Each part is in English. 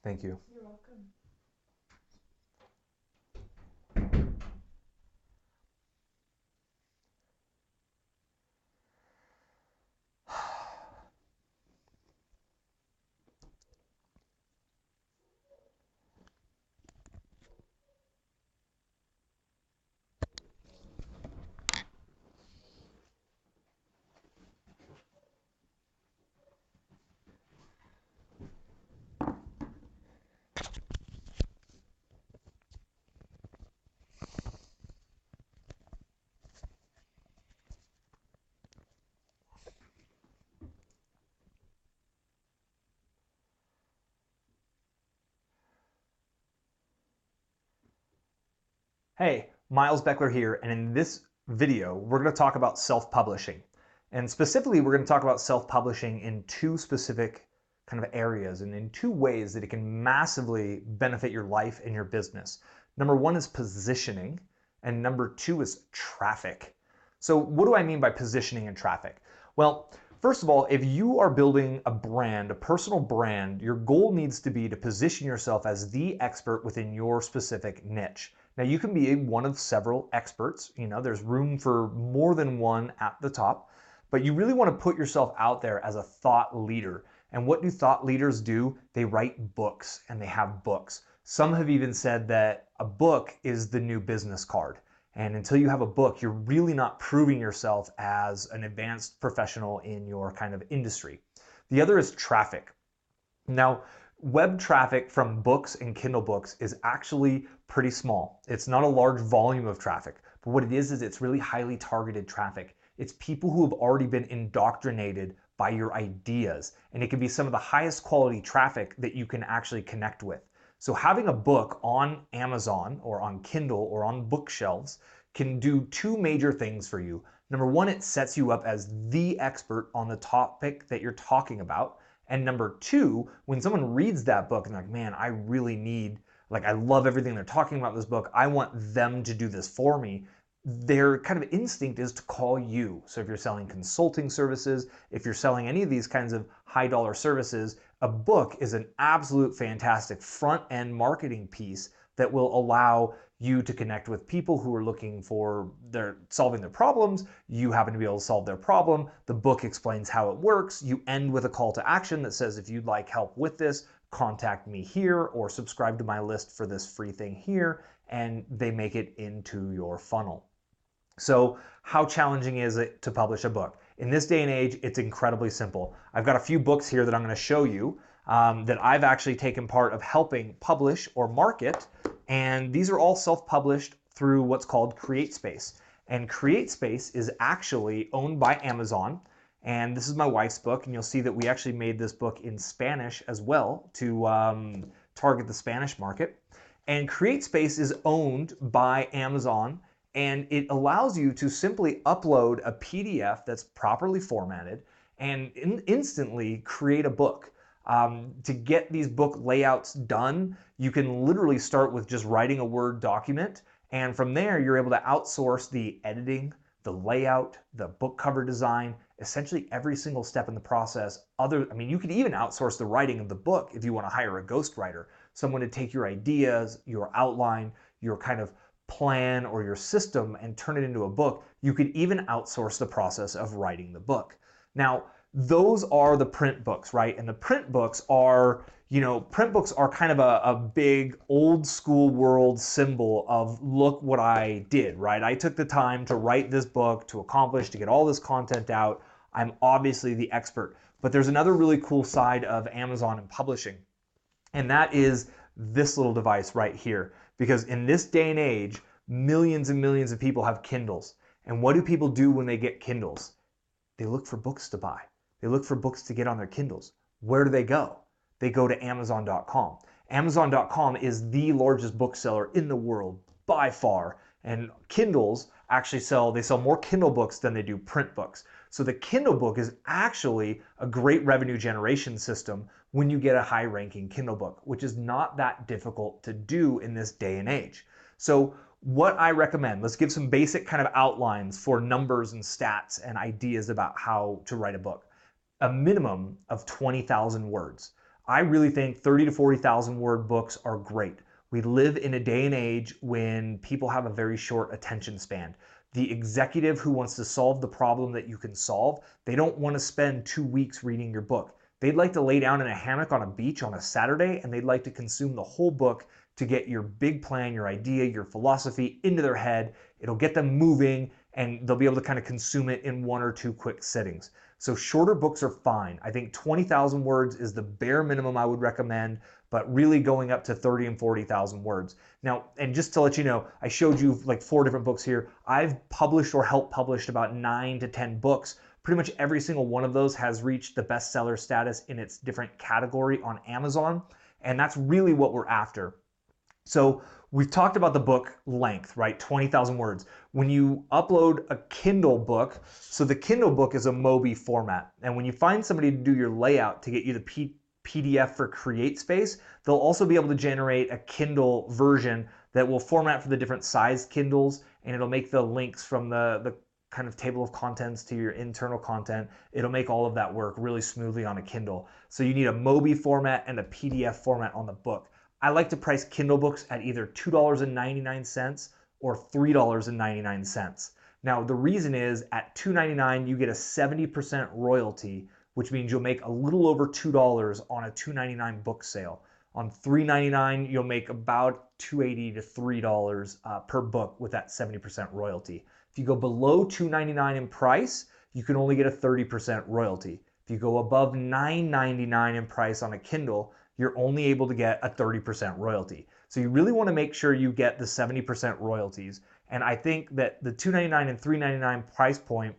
Thank you. You're welcome. Hey, Miles Beckler here, and in this video, we're going to talk about self-publishing. And specifically, we're going to talk about self-publishing in two specific kind of areas and in two ways that it can massively benefit your life and your business. Number one is positioning, and number two is traffic. So what do I mean by positioning and traffic? Well, first of all, if you are building a brand, a personal brand, your goal needs to be to position yourself as the expert within your specific niche. Now you can be one of several experts, there's room for more than one at the top, but you really want to put yourself out there as a thought leader. And what do thought leaders do? They write books and they have books. Some have even said that a book is the new business card. And until you have a book, you're really not proving yourself as an advanced professional in your kind of industry. The other is traffic. Now, web traffic from books and Kindle books is actually pretty small. It's not a large volume of traffic, but what it is it's really highly targeted traffic. It's people who have already been indoctrinated by your ideas, and it can be some of the highest quality traffic that you can actually connect with. So having a book on Amazon or on Kindle or on bookshelves can do two major things for you. Number one, it sets you up as the expert on the topic that you're talking about. And number two, when someone reads that book and they're like, man, I really need, I love everything they're talking about in this book. I want them to do this for me. Their kind of instinct is to call you. So if you're selling consulting services, if you're selling any of these kinds of high dollar services, a book is an absolute fantastic front end marketing piece that will allow you to connect with people who are looking for solving their problems. You happen to be able to solve their problem. The book explains how it works. You end with a call to action that says, if you'd like help with this, contact me here or subscribe to my list for this free thing here, and they make it into your funnel. So how challenging is it to publish a book? In this day and age, it's incredibly simple. I've got a few books here that I'm going to show you that I've actually taken part of helping publish or market, and these are all self-published through what's called CreateSpace. And CreateSpace is actually owned by Amazon, and this is my wife's book, and you'll see that we actually made this book in Spanish as well to target the Spanish market. And CreateSpace is owned by Amazon, and it allows you to simply upload a PDF that's properly formatted and instantly create a book. To get these book layouts done, you can literally start with just writing a Word document, and from there you're able to outsource the editing, the layout, the book cover design, essentially every single step in the process. You could even outsource the writing of the book if you want to hire a ghostwriter, someone to take your ideas, your outline, your kind of plan or your system and turn it into a book. You could even outsource the process of writing the book. Now, those are the print books, right? And the print books are, kind of a big old school world symbol of look what I did, right? I took the time to write this book, to accomplish, to get all this content out. I'm obviously the expert. But there's another really cool side of Amazon and publishing, and that is this little device right here. Because in this day and age, millions and millions of people have Kindles. And what do people do when they get Kindles? They look for books to buy. They look for books to get on their Kindles. Where do they go? They go to Amazon.com. Amazon.com is the largest bookseller in the world by far. And Kindles actually sell more Kindle books than they do print books. So the Kindle book is actually a great revenue generation system when you get a high ranking Kindle book, which is not that difficult to do in this day and age. So what I recommend, let's give some basic kind of outlines for numbers and stats and ideas about how to write a book. A minimum of 20,000 words. I really think 30 to 40,000 word books are great. We live in a day and age when people have a very short attention span. The executive who wants to solve the problem that you can solve, they don't want to spend 2 weeks reading your book. They'd like to lay down in a hammock on a beach on a Saturday, and they'd like to consume the whole book to get your big plan, your idea, your philosophy into their head. It'll get them moving, and they'll be able to kind of consume it in 1 or 2 quick sittings. So shorter books are fine. I think 20,000 words is the bare minimum I would recommend, but really going up to 30 and 40,000 words. Now, and just to let you know, I showed you like 4 different books here. I've published or helped publish about 9 to 10 books. Pretty much every single one of those has reached the bestseller status in its different category on Amazon, and that's really what we're after. So we've talked about the book length, right? 20,000 words. When you upload a Kindle book, so the Kindle book is a Mobi format. And when you find somebody to do your layout to get you the PDF for CreateSpace, they'll also be able to generate a Kindle version that will format for the different size Kindles, and it'll make the links from the kind of table of contents to your internal content. It'll make all of that work really smoothly on a Kindle. So you need a Mobi format and a PDF format on the book. I like to price Kindle books at either $2.99 or $3.99. Now, the reason is at $2.99, you get a 70% royalty, which means you'll make a little over $2 on a $2.99 book sale. On $3.99, you'll make about $2.80 to $3 per book with that 70% royalty. If you go below $2.99 in price, you can only get a 30% royalty. If you go above $9.99 in price on a Kindle, you're only able to get a 30% royalty. So you really want to make sure you get the 70% royalties. And I think that the $2.99 and $3.99 price point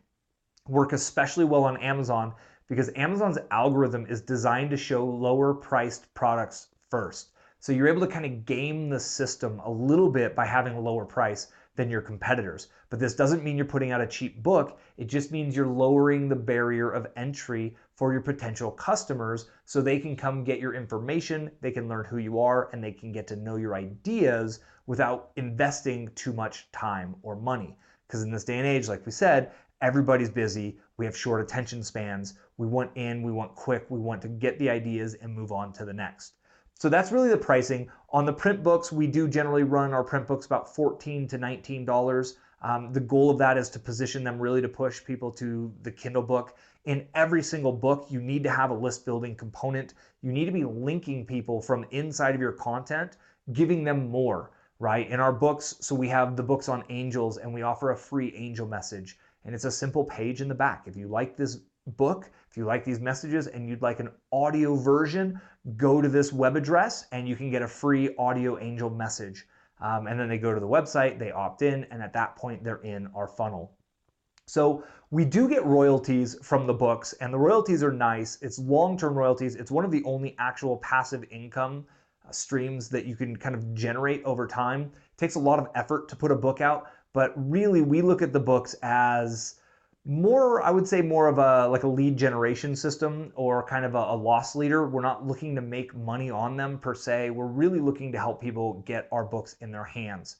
work especially well on Amazon because Amazon's algorithm is designed to show lower priced products first. So you're able to kind of game the system a little bit by having a lower price than your competitors. But this doesn't mean you're putting out a cheap book. It just means you're lowering the barrier of entry for your potential customers so they can come get your information, they can learn who you are, and they can get to know your ideas without investing too much time or money. Because in this day and age, like we said, everybody's busy. We have short attention spans. We want in, we want quick, we want to get the ideas and move on to the next. So that's really the pricing. On the print books, we do generally run our print books about $14 to $19. The goal of that is to position them really to push people to the Kindle book. In every single book, you need to have a list building component. You need to be linking people from inside of your content, giving them more, right? In our books, so we have the books on angels and we offer a free angel message. And it's a simple page in the back. If you like this book, if you like these messages and you'd like an audio version, go to this web address and you can get a free audio angel message. And then they go to the website, they opt in, and at that point they're in our funnel. So we do get royalties from the books, and the royalties are nice. It's long-term royalties. It's one of the only actual passive income streams that you can kind of generate over time. It takes a lot of effort to put a book out, but really we look at the books as more, I would say more of a like a lead generation system or kind of a loss leader. We're not looking to make money on them per se. We're really looking to help people get our books in their hands.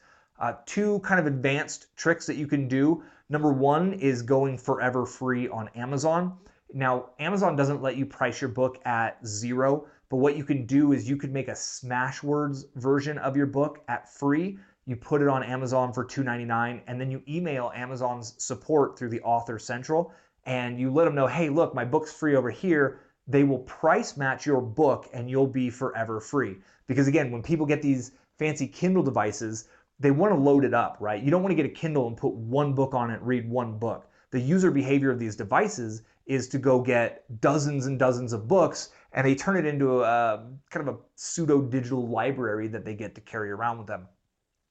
2 kind of advanced tricks that you can do. Number 1 is going forever free on Amazon. Now, Amazon doesn't let you price your book at 0, but what you can do is you could make a Smashwords version of your book at free. You put it on Amazon for $2.99, and then you email Amazon's support through the Author Central, and you let them know, hey, look, my book's free over here. They will price match your book, and you'll be forever free. Because again, when people get these fancy Kindle devices, they want to load it up, right? You don't want to get a Kindle and put 1 book on it, read 1 book. The user behavior of these devices is to go get dozens and dozens of books, and they turn it into a kind of a pseudo digital library that they get to carry around with them.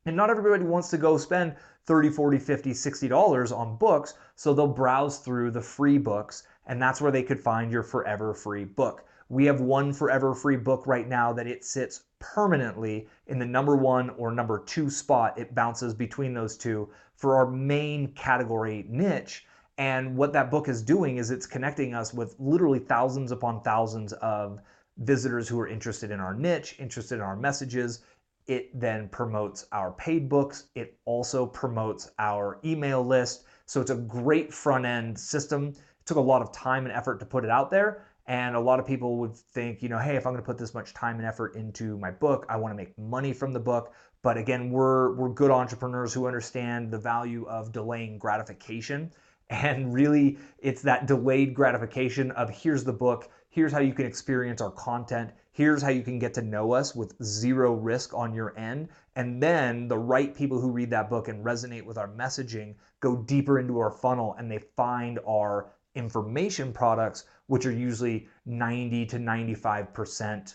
And not everybody wants to go spend $30, $40, $50, $60 on books, so they'll browse through the free books, and that's where they could find your forever free book. We have one forever free book right now that it sits permanently in the number 1 or number 2 spot. It bounces between those two for our main category niche. And what that book is doing is it's connecting us with literally thousands upon thousands of visitors who are interested in our niche, interested in our messages. It then promotes our paid books. It also promotes our email list. So it's a great front end system. It took a lot of time and effort to put it out there. And a lot of people would think, you know, hey, if I'm going to put this much time and effort into my book, I want to make money from the book. But again, we're good entrepreneurs who understand the value of delaying gratification. And really, it's that delayed gratification of here's the book, here's how you can experience our content, here's how you can get to know us with zero risk on your end. And then the right people who read that book and resonate with our messaging go deeper into our funnel and they find our information products, which are usually 90 to 95%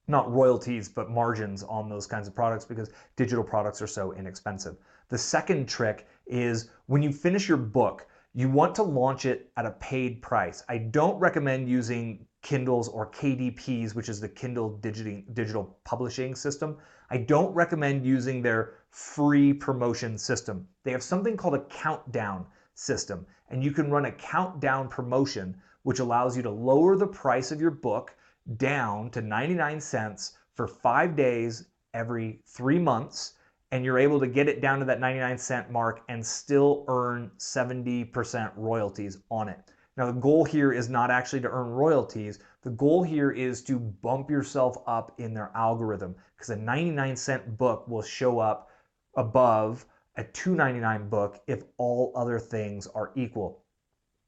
not royalties, but margins on those kinds of products because digital products are so inexpensive. The second trick is when you finish your book, you want to launch it at a paid price. I don't recommend using Kindles or KDPs, which is the Kindle digital publishing system. I don't recommend using their free promotion system. They have something called a countdown system, and you can run a countdown promotion, which allows you to lower the price of your book down to 99 cents for 5 days every 3 months, and you're able to get it down to that 99-cent mark and still earn 70% royalties on it. Now, the goal here is not actually to earn royalties. The goal here is to bump yourself up in their algorithm because a 99-cent book will show up above a $2.99 book if all other things are equal.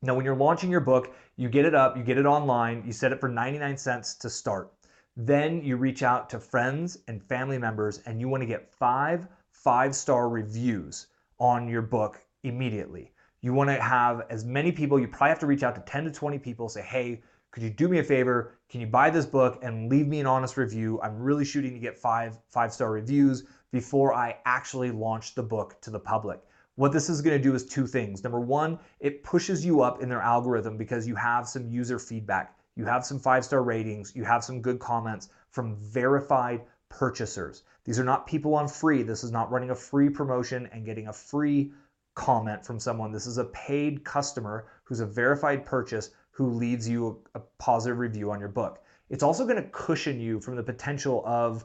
Now, when you're launching your book, you get it up, you get it online, you set it for 99 cents to start. Then you reach out to friends and family members and you want to get 5-star reviews on your book immediately. You want to have as many people, you probably have to reach out to 10 to 20 people, say, hey, could you do me a favor? Can you buy this book and leave me an honest review? I'm really shooting to get 5-star reviews before I actually launch the book to the public. What this is going to do is two things. Number one, it pushes you up in their algorithm because you have some user feedback. You have some 5-star ratings. You have some good comments from verified purchasers. These are not people on free. This is not running a free promotion and getting a free comment from someone. This is a paid customer who's a verified purchase who leaves you a positive review on your book. It's also going to cushion you from the potential of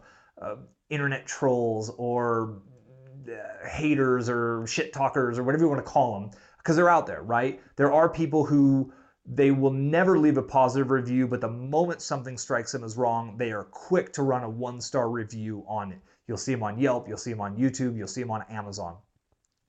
internet trolls or haters or shit talkers or whatever you want to call them, because they're out there, right? There are people who they will never leave a positive review, but the moment something strikes them as wrong, they are quick to run a 1-star review on it. You'll see them on Yelp, you'll see them on YouTube, you'll see them on Amazon.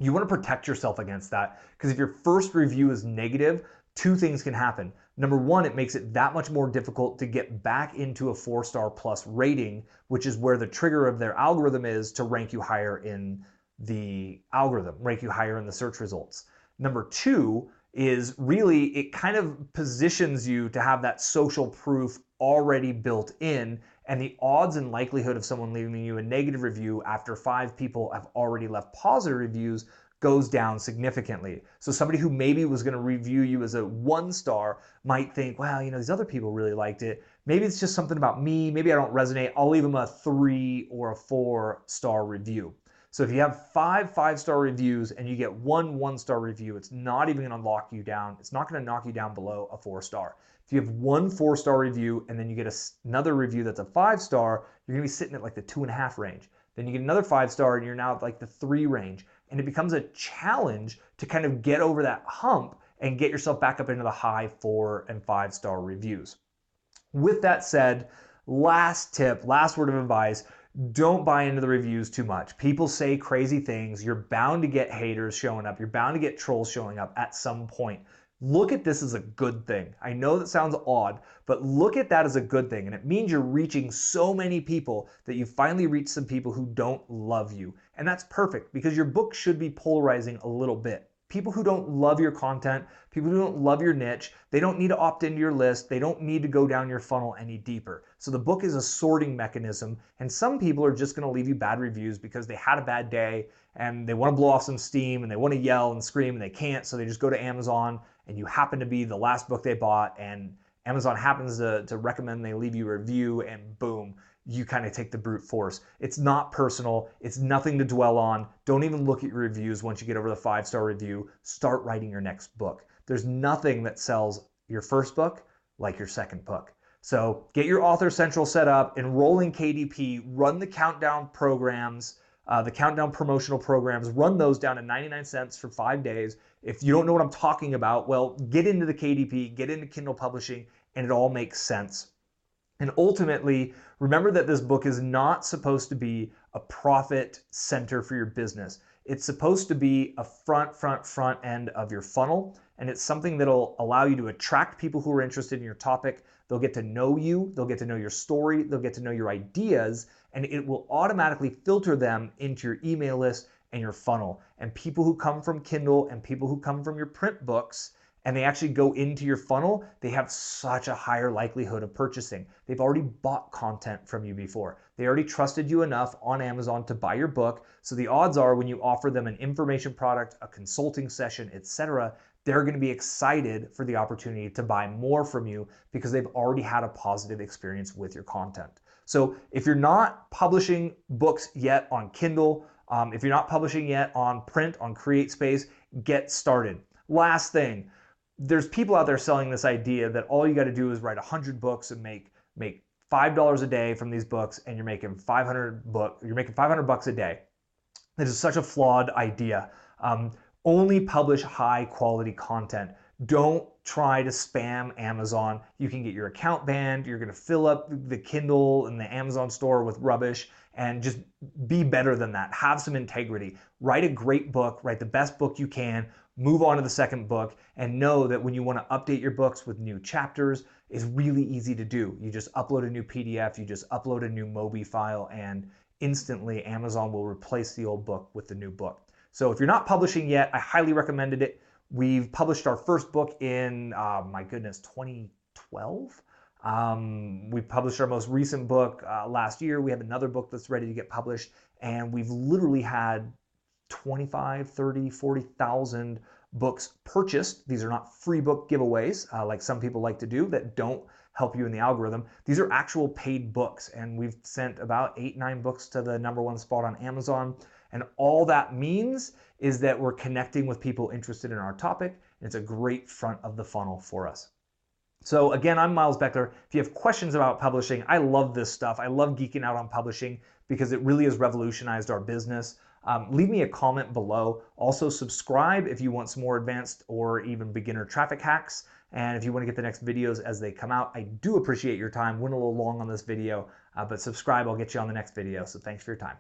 You want to protect yourself against that because if your first review is negative, two things can happen. Number one, it makes it that much more difficult to get back into a 4-star plus rating, which is where the trigger of their algorithm is to rank you higher in the algorithm, rank you higher in the search results. Number two is really it kind of positions you to have that social proof already built in, and the odds and likelihood of someone leaving you a negative review after 5 people have already left positive reviews goes down significantly. So somebody who maybe was going to review you as a 1-star might think, well, you know, these other people really liked it. Maybe it's just something about me. Maybe I don't resonate. I'll leave them a 3 or a 4-star review. So if you have 5-star reviews and you get 1-star review, it's not even going to lock you down. It's not going to knock you down below a 4-star. If you have 1 4-star review and then you get another review that's a 5-star, you're going to be sitting at like the 2.5 range. Then you get another 5-star and you're now at like the 3 range. And it becomes a challenge to kind of get over that hump and get yourself back up into the high 4 and 5-star reviews. With that said, last tip, last word of advice, don't buy into the reviews too much. People say crazy things. You're bound to get haters showing up. You're bound to get trolls showing up at some point. Look at this as a good thing. I know that sounds odd, but look at that as a good thing. And it means you're reaching so many people that you finally reach some people who don't love you. And that's perfect because your book should be polarizing a little bit. People who don't love your content, people who don't love your niche, they don't need to opt into your list. They don't need to go down your funnel any deeper. So the book is a sorting mechanism. And some people are just going to leave you bad reviews because they had a bad day and they want to blow off some steam and they want to yell and scream and they can't. So they just go to Amazon and you happen to be the last book they bought and Amazon happens to recommend they leave you a review and boom, you kind of take the brute force. It's not personal. It's nothing to dwell on. Don't even look at your reviews once you get over the 5-star review. Start writing your next book. There's nothing that sells your first book like your second book. So get your Author Central set up, enroll in KDP, run the countdown programs, the Countdown promotional programs, run those down to 99 cents for 5 days. If you don't know what I'm talking about, well, get into the KDP, get into Kindle publishing, and it all makes sense. And ultimately, remember that this book is not supposed to be a profit center for your business. It's supposed to be a front end of your funnel, and it's something that'll allow you to attract people who are interested in your topic. They'll get to know you, they'll get to know your story, they'll get to know your ideas, and it will automatically filter them into your email list and your funnel. And people who come from Kindle and people who come from your print books and they actually go into your funnel, they have such a higher likelihood of purchasing. They've already bought content from you before. They already trusted you enough on Amazon to buy your book. So the odds are when you offer them an information product, a consulting session, etc., they're going to be excited for the opportunity to buy more from you because they've already had a positive experience with your content. So if you're not publishing books yet on Kindle, if you're not publishing yet on print, on CreateSpace, get started. Last thing, there's people out there selling this idea that all you got to do is write 100 books and make $5 a day from these books, and you're making 500 bucks a day. This is such a flawed idea. Only publish high quality content. Don't try to spam Amazon. You can get your account banned. You're going to fill up the Kindle and the Amazon store with rubbish, and just be better than that. Have some integrity. Write a great book. Write the best book you can. Move on to the second book, and know that when you want to update your books with new chapters, it's really easy to do. You just upload a new PDF, you just upload a new Mobi file, and instantly Amazon will replace the old book with the new book. So if you're not publishing yet, I highly recommended it. We've published our first book in, 2012. We published our most recent book last year. We have another book that's ready to get published, and we've literally had 25, 30, 40,000 books purchased. These are not free book giveaways like some people like to do that don't help you in the algorithm. These are actual paid books, and we've sent about 8-9 books to the #1 spot on Amazon. And all that means is that we're connecting with people interested in our topic, and it's a great front of the funnel for us. So again, I'm Miles Beckler. If you have questions about publishing, I love this stuff. I love geeking out on publishing because it really has revolutionized our business. Leave me a comment below. Also subscribe if you want some more advanced or even beginner traffic hacks. And if you want to get the next videos as they come out, I do appreciate your time. Went a little long on this video, but subscribe. I'll get you on the next video. So thanks for your time.